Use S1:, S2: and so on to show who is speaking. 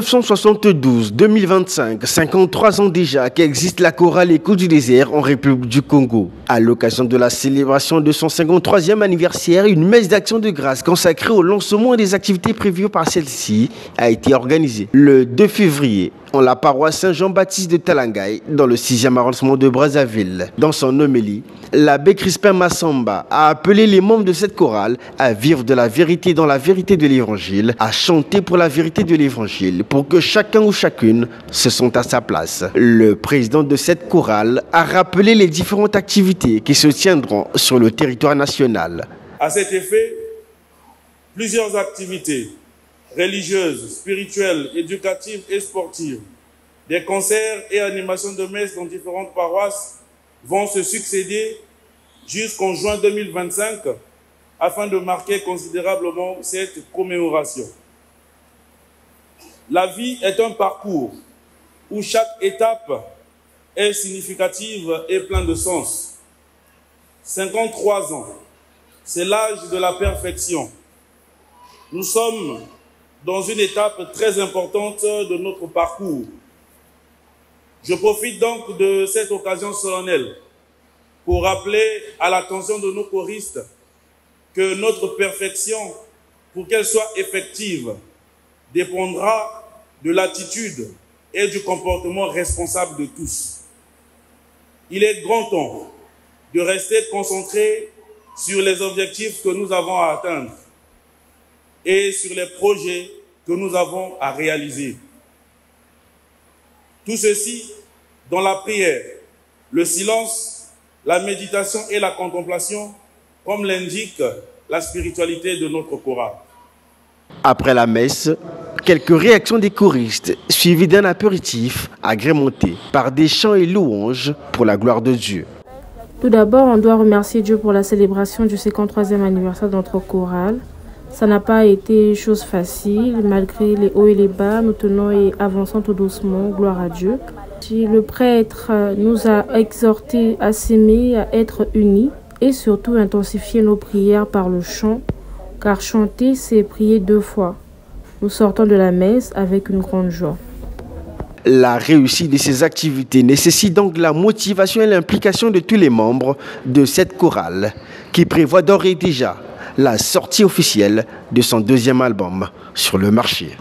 S1: 1972-2025, 53 ans déjà qu'existe la chorale Écho du désert en République du Congo. À l'occasion de la célébration de son 53e anniversaire, une messe d'action de grâce consacrée au lancement des activités prévues par celle-ci a été organisée le 2 février en la paroisse Saint-Jean-Baptiste de Talangaï, dans le 6e arrondissement de Brazzaville. Dans son homélie, l'abbé Crispin Massamba a appelé les membres de cette chorale à vivre de la vérité dans la vérité de l'Évangile, à chanter pour la vérité de l'Évangile, pour que chacun ou chacune se sente à sa place. Le président de cette chorale a rappelé les différentes activités qui se tiendront sur le territoire national.
S2: À cet effet, plusieurs activités religieuses, spirituelles, éducatives et sportives, des concerts et animations de messe dans différentes paroisses vont se succéder jusqu'en juin 2025 afin de marquer considérablement cette commémoration. La vie est un parcours où chaque étape est significative et pleine de sens. 53 ans, c'est l'âge de la perfection. Nous sommes dans une étape très importante de notre parcours. Je profite donc de cette occasion solennelle pour rappeler à l'attention de nos choristes que notre perfection, pour qu'elle soit effective, dépendra de l'attitude et du comportement responsable de tous. Il est grand temps de rester concentré sur les objectifs que nous avons à atteindre et sur les projets que nous avons à réaliser. Tout ceci dans la prière, le silence, la méditation et la contemplation, comme l'indique la spiritualité de notre chorale.
S1: Après la messe, quelques réactions des choristes, suivies d'un apéritif agrémenté par des chants et louanges pour la gloire de Dieu.
S3: Tout d'abord, on doit remercier Dieu pour la célébration du 53e anniversaire de notre chorale. Ça n'a pas été chose facile, malgré les hauts et les bas, nous tenons et avançons tout doucement, gloire à Dieu. Le prêtre nous a exhortés à s'aimer, à être unis et surtout intensifier nos prières par le chant, car chanter, c'est prier 2 fois. Nous sortons de la messe avec une grande joie.
S1: La réussite de ces activités nécessite donc la motivation et l'implication de tous les membres de cette chorale, qui prévoit d'ores et déjà la sortie officielle de son 2e album sur le marché.